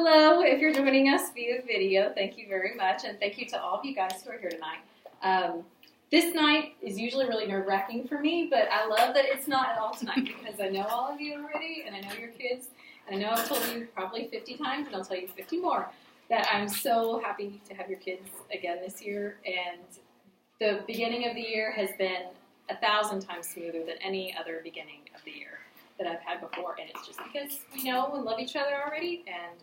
Hello, if you're joining us via video, thank you very much, and thank you to all of you guys who are here tonight. This night is usually really nerve-wracking for me, but I love that it's not at all tonight because I know all of you already, and I know your kids, and I know I've told you probably 50 times, and I'll tell you 50 more, that I'm so happy to have your kids again this year, and the beginning of the year has been 1,000 times smoother than any other beginning of the year that I've had before, and it's just because we know and love each other already, and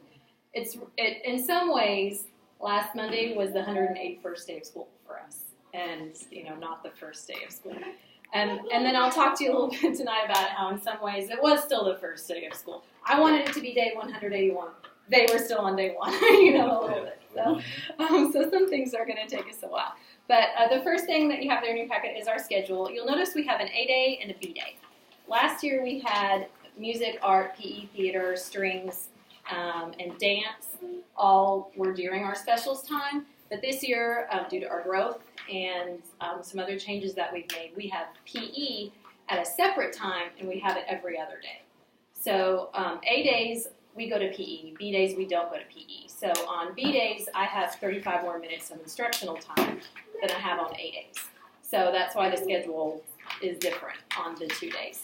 in some ways, last Monday was the 181st day of school for us, and not the first day of school. And then I'll talk to you a little bit tonight about how in some ways it was still the first day of school. I wanted it to be day 181. They were still on day one, a little bit. So some things are going to take us a while. But the first thing that you have there in your packet is our schedule. You'll notice we have an A day and a B day. Last year we had music, art, PE, theater, strings, and dance all were during our specials time. But this year, due to our growth and some other changes that we've made, we have PE at a separate time, and we have it every other day. So A days, we go to PE. B days, we don't go to PE. So on B days, I have 35 more minutes of instructional time than I have on A days. So that's why the schedule is different on the 2 days.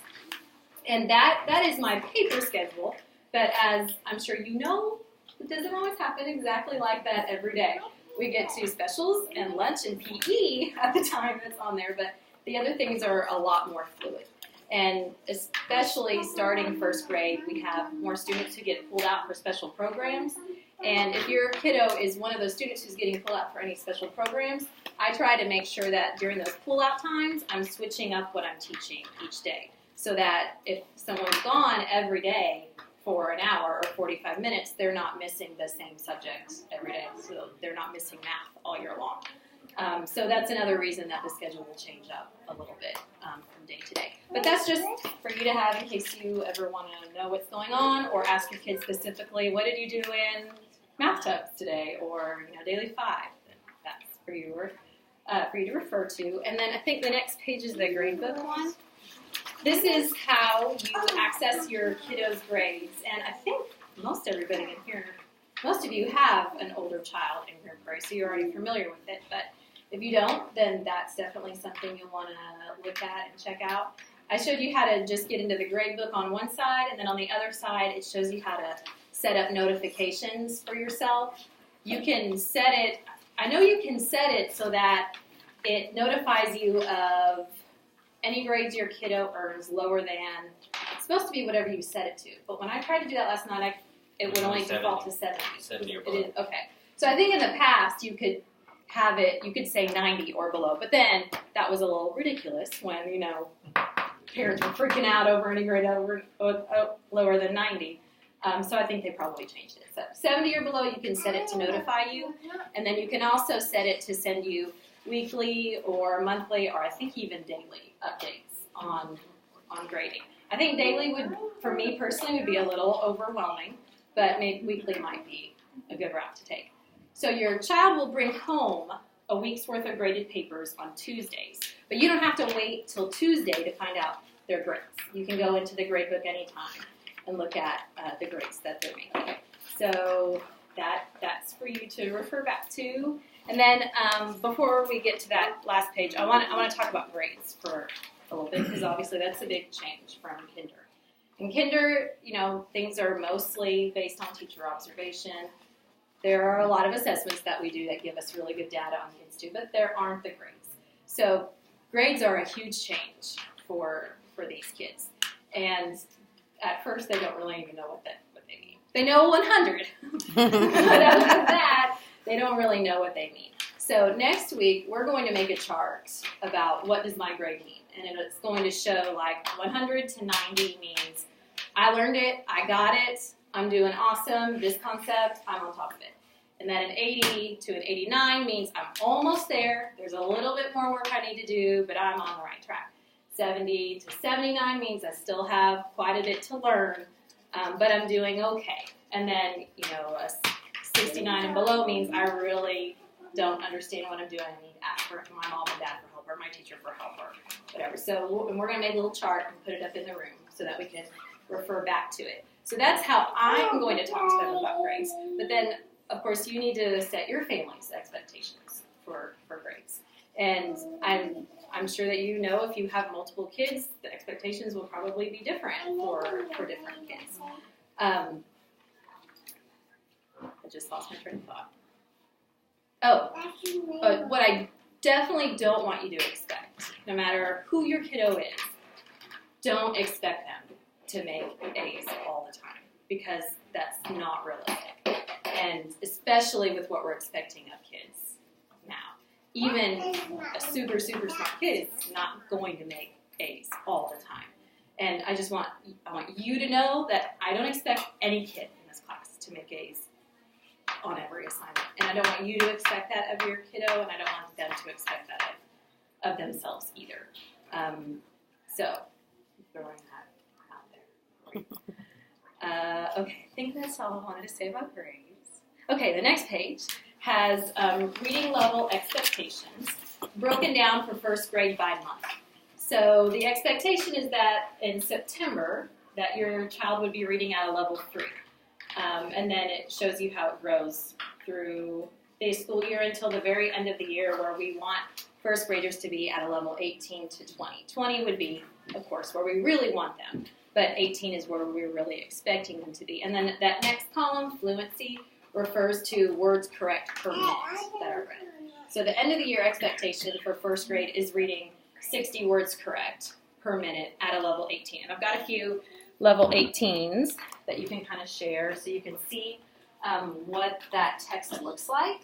And that is my paper schedule. But as I'm sure you know, it doesn't always happen exactly like that every day. We get to specials and lunch and PE at the time that's on there, but the other things are a lot more fluid. And especially starting first grade, we have more students who get pulled out for special programs. And if your kiddo is one of those students who's getting pulled out for any special programs, I try to make sure that during those pull-out times, I'm switching up what I'm teaching each day. So that if someone's gone every day for an hour or 45 minutes, they're not missing the same subjects every day. So they're not missing math all year long. So that's another reason that the schedule will change up a little bit from day to day. But that's just for you to have in case you ever want to know what's going on or ask your kids specifically, what did you do in math tubs today or daily 5? That's for you to refer to. And then I think the next page is the gradebook one. This is how you access your kiddos' grades, and I think most everybody in here, most of you have an older child in your grade, so you're already familiar with it, but if you don't, then that's definitely something you'll want to look at and check out. I showed you how to just get into the gradebook on one side, and then on the other side, it shows you how to set up notifications for yourself. You can set it, I know you can set it so that it notifies you of any grades your kiddo earns lower than, it's supposed to be whatever you set it to. But when I tried to do that last night, it would only default to 70. 70 or below. Okay. So I think in the past you could have it, you could say 90 or below. But then that was a little ridiculous when, parents were freaking out over any grade lower than 90. So I think they probably changed it. So 70 or below, you can set it to notify you. And then you can also set it to send you weekly or monthly or I think even daily updates on grading. I think daily would, for me personally, would be a little overwhelming, but maybe weekly might be a good route to take. So your child will bring home a week's worth of graded papers on Tuesdays, but you don't have to wait till Tuesday to find out their grades. You can go into the gradebook anytime and look at the grades that they're making. So that's for you to refer back to. And then before we get to that last page, I want to talk about grades for a little bit because obviously that's a big change from kinder. In kinder, things are mostly based on teacher observation. There are a lot of assessments that we do that give us really good data on kids too, but there aren't the grades. So grades are a huge change for these kids. And at first they don't really even know what they mean. They know 100, but other than that, they don't really know what they mean. So next week, we're going to make a chart about what does my grade mean. And it's going to show 100 to 90 means I learned it, I got it, I'm doing awesome, this concept, I'm on top of it. And then an 80 to an 89 means I'm almost there, there's a little bit more work I need to do, but I'm on the right track. 70 to 79 means I still have quite a bit to learn, but I'm doing okay. And then, a 69 and below means I really don't understand what I'm doing. I need to ask for my mom and dad for help or my teacher for help or whatever. So we're going to make a little chart and put it up in the room so that we can refer back to it. So that's how I'm going to talk to them about grades. But then, of course, you need to set your family's expectations for grades. And I'm sure that you know if you have multiple kids, the expectations will probably be different for different kids. I just lost my train of thought. But what I definitely don't want you to expect, no matter who your kiddo is, don't expect them to make A's all the time, because that's not realistic. And especially with what we're expecting of kids now. Even a super, super smart kid is not going to make A's all the time. And I want you to know that I don't expect any kid in this class to make A's on every assignment. And I don't want you to expect that of your kiddo, and I don't want them to expect that of themselves either. So, throwing that out there. Okay, I think that's all I wanted to say about grades. Okay, the next page has reading level expectations broken down for first grade by month. So the expectation is that in September that your child would be reading at a level 3. And then it shows you how it grows through the school year until the very end of the year, where we want first graders to be at a level 18 to 20. 20 would be, of course, where we really want them, but 18 is where we're really expecting them to be. And then that next column, fluency, refers to words correct per minute that are read. So the end of the year expectation for first grade is reading 60 words correct per minute at a level 18. And I've got a few level 18s that you can kind of share so you can see what that text looks like.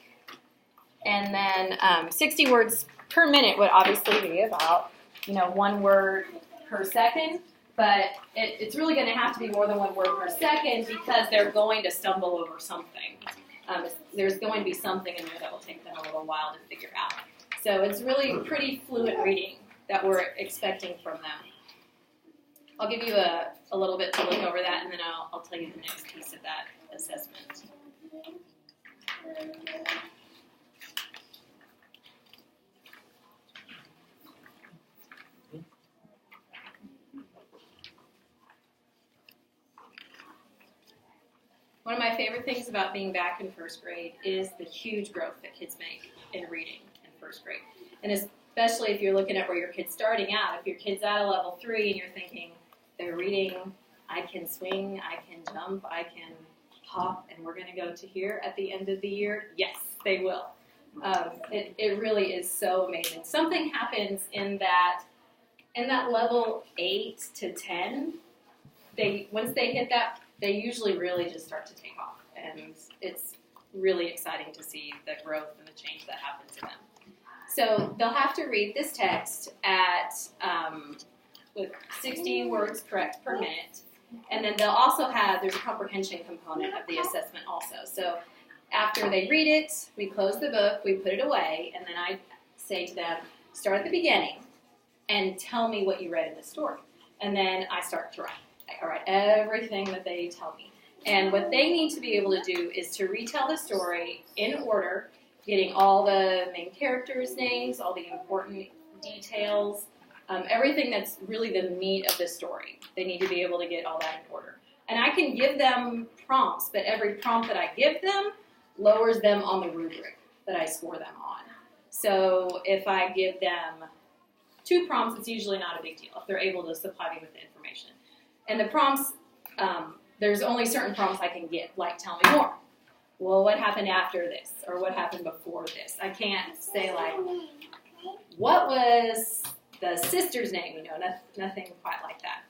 And then 60 words per minute would obviously be about, 1 word per second, but it's really going to have to be more than 1 word per second because they're going to stumble over something. There's going to be something in there that will take them a little while to figure out. So it's really pretty fluent reading that we're expecting from them. I'll give you a little bit to look over that, and then I'll tell you the next piece of that assessment. One of my favorite things about being back in first grade is the huge growth that kids make in reading in first grade. And especially if you're looking at where your kid's starting out. If your kid's at a level 3 and you're thinking, they're reading, I can swing, I can jump, I can hop, and we're going to go to here at the end of the year. Yes, they will. It really is so amazing. Something happens in that level 8 to 10. Once they hit that, they usually really just start to take off, and it's really exciting to see the growth and the change that happens to them. So they'll have to read this text at with 60 words correct per minute, and then they'll also there's a comprehension component of the assessment also. So after they read it, we close the book, we put it away, and then I say to them, start at the beginning and tell me what you read in the story. And then I start to write. I write everything that they tell me. And what they need to be able to do is to retell the story in order, getting all the main characters' names, all the important details, everything that's really the meat of the story. They need to be able to get all that in order. And I can give them prompts, but every prompt that I give them lowers them on the rubric that I score them on. So if I give them 2 prompts, it's usually not a big deal if they're able to supply me with the information. And the prompts, there's only certain prompts I can give, like tell me more. Well, what happened after this? Or what happened before this? I can't say like, what was the sister's name? Nothing quite like that.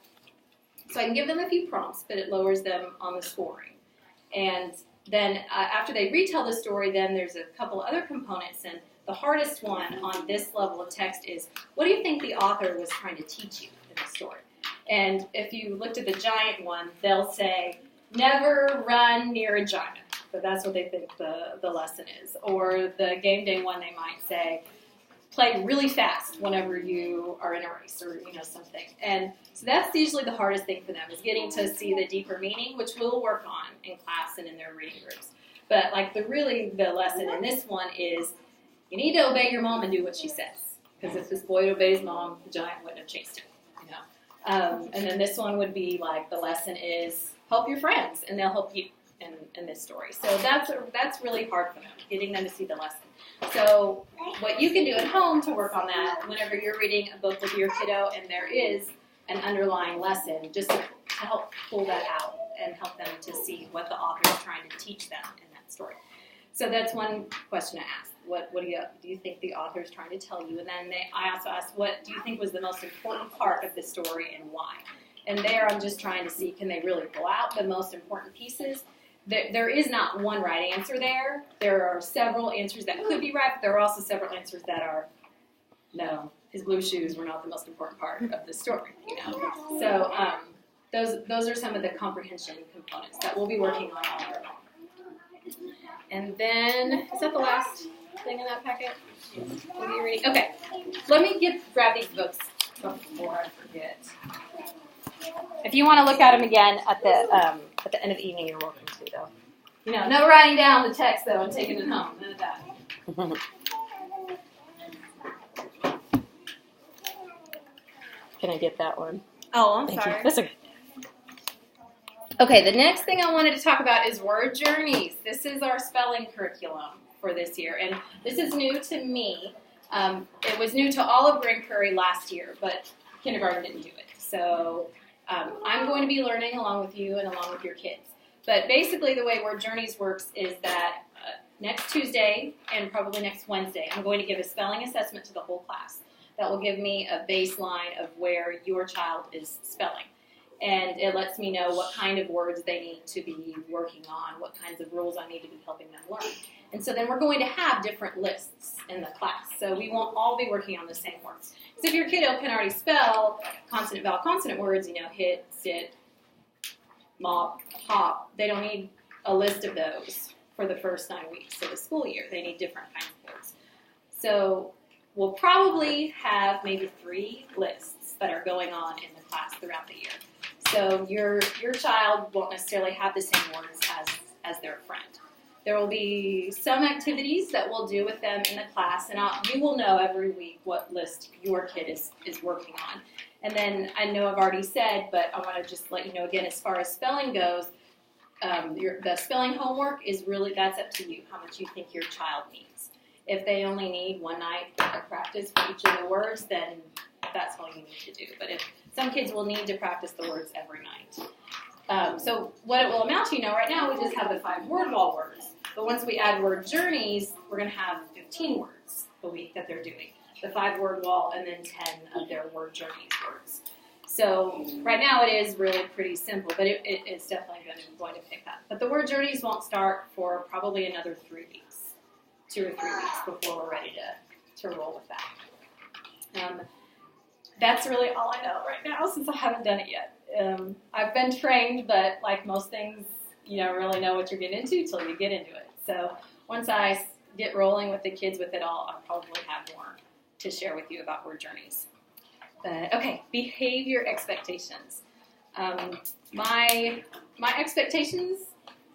So I can give them a few prompts, but it lowers them on the scoring. And then after they retell the story, then there's a couple other components. And the hardest one on this level of text is, what do you think the author was trying to teach you in the story? And if you looked at the giant one, they'll say, never run near a giant. So that's what they think the lesson is. Or the game day one, they might say, play really fast whenever you are in a race or something. And so that's usually the hardest thing for them, is getting to see the deeper meaning, which we'll work on in class and in their reading groups. But like the lesson in this one is, you need to obey your mom and do what she says. Because if this boy obeys mom, the giant wouldn't have chased him. And then this one would be like, the lesson is help your friends, and they'll help you in this story. So that's really hard for them, getting them to see the lesson. So what you can do at home to work on that, whenever you're reading a book with your kiddo and there is an underlying lesson, just to help pull that out and help them to see what the author is trying to teach them in that story. So that's one question I asked. What do you think the author is trying to tell you? And then I also asked, what do you think was the most important part of the story and why? And there I'm just trying to see, can they really pull out the most important pieces? There is not one right answer there. There are several answers that could be right, but there are also several answers that are, no, his blue shoes were not the most important part of the story, you know. So those are some of the comprehension components that we'll be working on all year long. And then, is that the last thing in that packet? What are you reading? Okay, let me grab these books before I forget. If you want to look at them again at the end of the evening, you're welcome to, though. You know, no writing down the text, though, and taking it home. None of that. Can I get that one? Oh, I'm Thank sorry. you. That's okay. Okay, the next thing I wanted to talk about is word journeys. This is our spelling curriculum for this year, and this is new to me. It was new to all of Grand Prairie last year, but kindergarten didn't do it. So I'm going to be learning along with you and along with your kids. But basically the way Word Journeys works is that next Tuesday and probably next Wednesday, I'm going to give a spelling assessment to the whole class. That will give me a baseline of where your child is spelling. And it lets me know what kind of words they need to be working on, what kinds of rules I need to be helping them learn. And so then we're going to have different lists in the class. So we won't all be working on the same words. So if your kiddo can already spell consonant, vowel, consonant words, you know, hit, sit, mop, hop, they don't need a list of those for the first 9 weeks of the school year. They need different kinds of words. So we'll probably have maybe 3 lists that are going on in the class throughout the year. So your child won't necessarily have the same words as their friend. There will be some activities that we'll do with them in the class, and you will know every week what list your kid is working on. And then I know I've already said, but I want to just let you know again, as far as spelling goes, the spelling homework is really, that's up to you, how much you think your child needs. If they only need one night of practice for each of the words, then that's all you need to do. But if some kids will need to practice the words every night. So what it will amount to, right now we just have the 5 word wall words. But once we add word journeys, we're going to have 15 words a week that they're doing. The 5 word wall and then 10 of their word journeys words. So right now it is really pretty simple, but it's definitely going to pick up. But the word journeys won't start for probably another 3 weeks, 2 or 3 weeks before we're ready to roll with that. That's really all I know right now since I haven't done it yet. I've been trained, but like most things, you don't really know what you're getting into until you get into it. So once I get rolling with the kids with it all, I'll probably have more to share with you about word journeys. But okay, behavior expectations. My expectations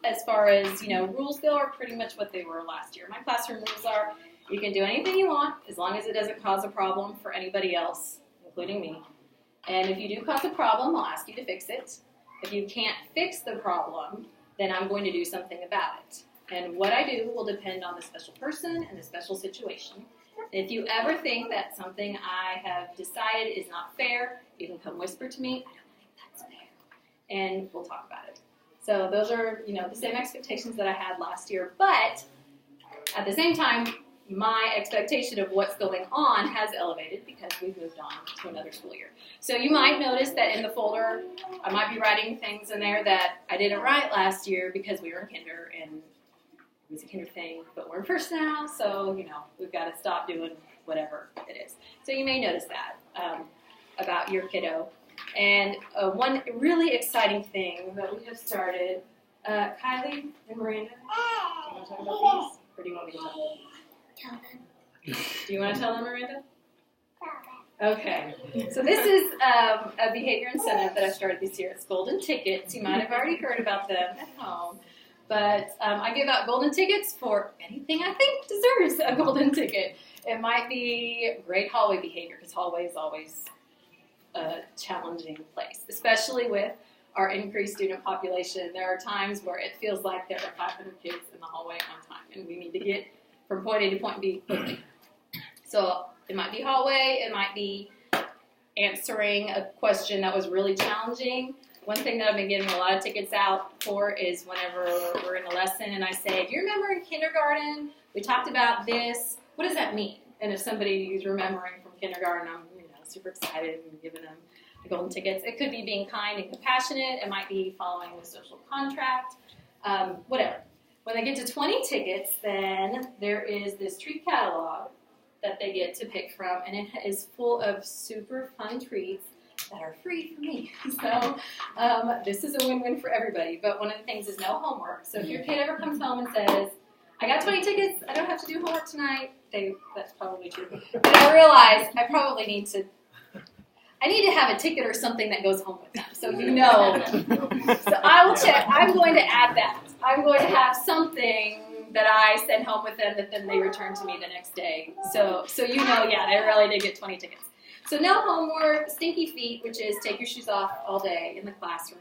as far as rules go are pretty much what they were last year. My classroom rules are you can do anything you want as long as it doesn't cause a problem for anybody else, including me. And if you do cause a problem, I'll ask you to fix it. If you can't fix the problem, then I'm going to do something about it. And what I do will depend on the special person and the special situation. If you ever think that something I have decided is not fair, you can come whisper to me, I don't think that's fair. And we'll talk about it. So those are, the same expectations that I had last year. But at the same time, my expectation of what's going on has elevated because we've moved on to another school year. So you might notice that in the folder, I might be writing things in there that I didn't write last year because we were in kinder and it was a kinder thing, but we're in first now, so, we've got to stop doing whatever it is. So you may notice that about your kiddo. And one really exciting thing that we have started, Kylie and Miranda, do you want to talk about these, or do you want me to tell them? Tell them. Do you want to tell them, Miranda? Okay. So this is a behavior incentive that I started this year. It's golden tickets. You might have already heard about them at home. But I give out golden tickets for anything I think deserves a golden ticket. It might be great hallway behavior, because hallway is always a challenging place, especially with our increased student population, there are times where it feels like there are 500 kids in the hallway at one time, and we need to get from point A to point B quickly. So it might be hallway, it might be answering a question that was really challenging. One thing that I've been getting a lot of tickets out for is whenever we're in a lesson and I say, do you remember in kindergarten we talked about this? What does that mean? And if somebody is remembering from kindergarten, I'm super excited and giving them the golden tickets. It could be being kind and compassionate. It might be following the social contract, whatever. When they get to 20 tickets, then there is this treat catalog that they get to pick from, and it is full of super fun treats that are free for me. So this is a win-win for everybody. But one of the things is no homework. So if your kid ever comes home and says, I got 20 tickets, I don't have to do homework tonight, that's probably true. But I realize I probably need to have a ticket or something that goes home with them. So So I will check. I'm going to add that. I'm going to have something that I send home with them that then they return to me the next day. So they really did get 20 tickets. So no homework, stinky feet, which is take your shoes off all day in the classroom.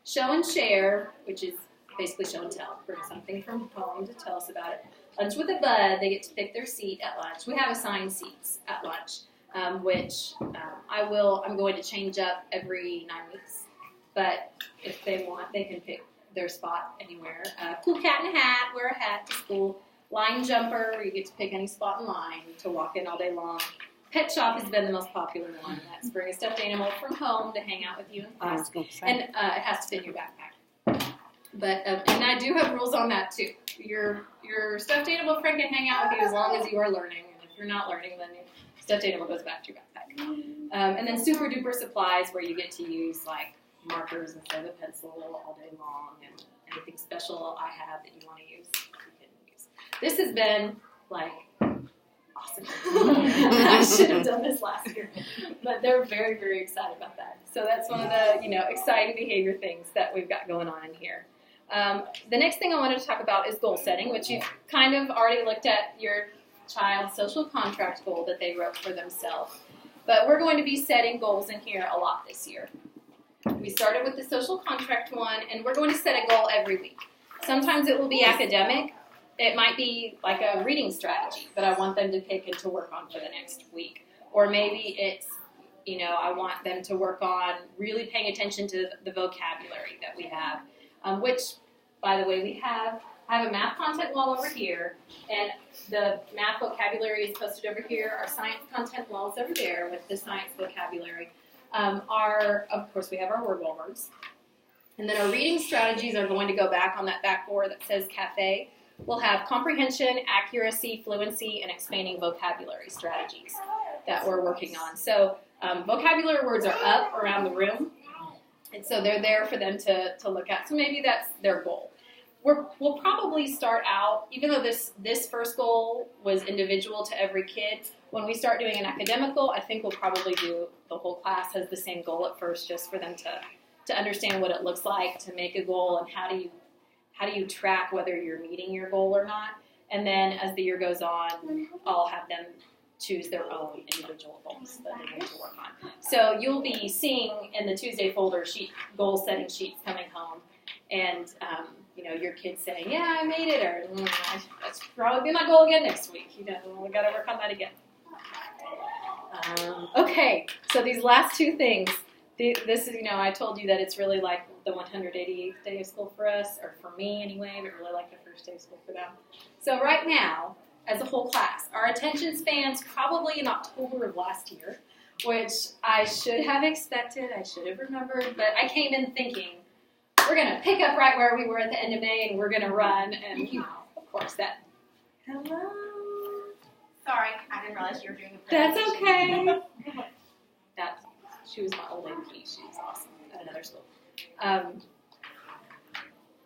Show and share, which is basically show and tell. Bring something from home to tell us about it. Lunch with a bud, they get to pick their seat at lunch. We have assigned seats at lunch, which I'm going to change up every 9 weeks. But if they want, they can pick their spot anywhere. Cool cat in a hat, wear a hat to school. Line jumper, you get to pick any spot in line to walk in all day long. Pet shop has been the most popular one. That's bring a stuffed animal from home to hang out with you in class. And it has to fit in your backpack. But and I do have rules on that too. Your stuffed animal friend can hang out with you as long as you are learning. And if you're not learning, then your stuffed animal goes back to your backpack. And then super duper supplies where you get to use like markers instead of a pencil all day long, and anything special I have that you want to use, you can use. This has been like awesome. I should have done this last year, but they're very, very excited about that. So that's one of the exciting behavior things that we've got going on in here. The next thing I wanted to talk about is goal setting, which you've kind of already looked at your child's social contract goal that they wrote for themselves. But we're going to be setting goals in here a lot this year. We started with the social contract one, and we're going to set a goal every week. Sometimes it will be academic. It might be like a reading strategy that I want them to pick and to work on for the next week. Or maybe it's, I want them to work on really paying attention to the vocabulary that we have, which, by the way, I have a math content wall over here, and the math vocabulary is posted over here. Our science content wall is over there with the science vocabulary. Of course, we have our word wall words. And then our reading strategies are going to go back on that back board that says cafe. We'll have comprehension, accuracy, fluency, and expanding vocabulary strategies that we're working on. So vocabulary words are up around the room, and so they're there for them to look at. So maybe that's their goal. We'll probably start out, even though this first goal was individual to every kid, when we start doing an academical, I think we'll probably do the whole class has the same goal at first, just for them to understand what it looks like to make a goal and how do you track whether you're meeting your goal or not. And then as the year goes on, I'll have them choose their own individual goals that they need to work on. So you'll be seeing in the Tuesday folder goal setting sheets coming home, and your kids saying, yeah, I made it, or that's probably be my goal again next week. We got to work on that again. Okay, so these last two things, this is, I told you that it's really like the 188th day of school for us, or for me anyway, but really like the first day of school for them. So right now, as a whole class, our attention spans probably in October of last year, which I should have expected, I should have remembered, but I came in thinking, we're going to pick up right where we were at the end of May, and we're going to run, and, of course, that. Hello. Sorry, I didn't realize you were doing the That's okay. She was my old AP. She was awesome at another school.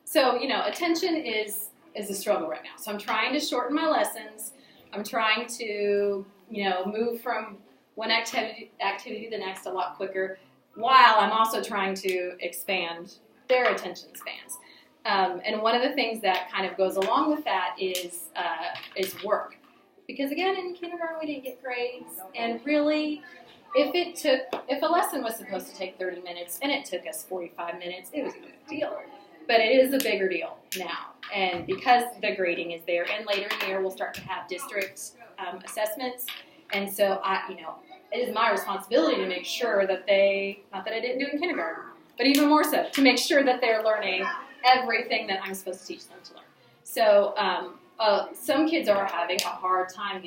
So, attention is a struggle right now. So I'm trying to shorten my lessons. I'm trying to, move from one activity to the next a lot quicker, while I'm also trying to expand their attention spans. And one of the things that kind of goes along with that is work. Because again, in kindergarten we didn't get grades, and really, if a lesson was supposed to take 30 minutes and it took us 45 minutes, it was a big deal. But it is a bigger deal now. And because the grading is there, and later in the year we'll start to have district assessments. And so it is my responsibility to make sure that not that I didn't do it in kindergarten, but even more so, to make sure that they're learning everything that I'm supposed to teach them to learn. So some kids are having a hard time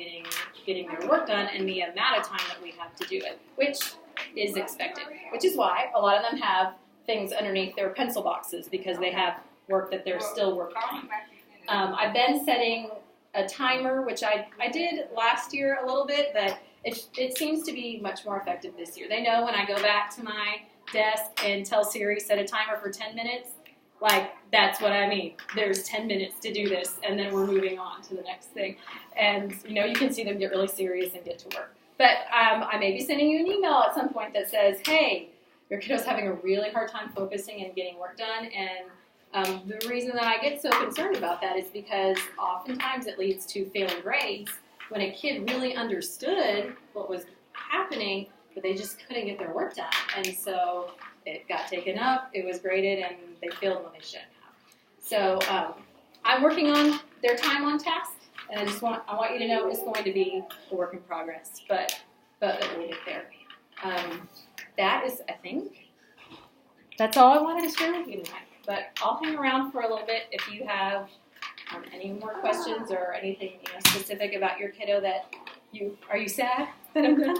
getting their work done in the amount of time that we have to do it, which is expected, which is why a lot of them have things underneath their pencil boxes because they have work that they're still working on. I've been setting a timer, which I did last year a little bit, but it seems to be much more effective this year. They know when I go back to my desk and tell Siri, set a timer for 10 minutes, like, that's what I mean. There's 10 minutes to do this, and then we're moving on to the next thing. And, you can see them get really serious and get to work. But I may be sending you an email at some point that says, hey, your kiddo's having a really hard time focusing and getting work done. And the reason that I get so concerned about that is because oftentimes it leads to failing grades when a kid really understood what was happening, but they just couldn't get their work done. And so it got taken up, it was graded, and they failed when they shouldn't have. So I'm working on their time on task, and I want you to know it's going to be a work in progress, but we'll get there. That is, I think, that's all I wanted to share with you tonight. But I'll hang around for a little bit if you have any more questions or anything specific about your kiddo that are you sad that I'm done?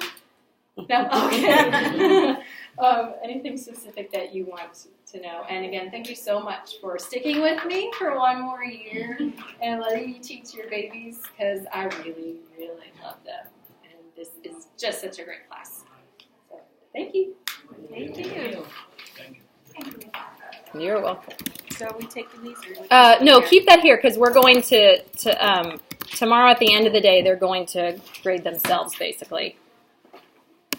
No? Okay. Anything specific that you want to know. And again, thank you so much for sticking with me for one more year and letting me teach your babies because I really, really love them. And this is just such a great class. So thank you. Thank you. You're welcome. So are we taking these? No, keep that here because we're going to tomorrow at the end of the day, they're going to grade themselves basically.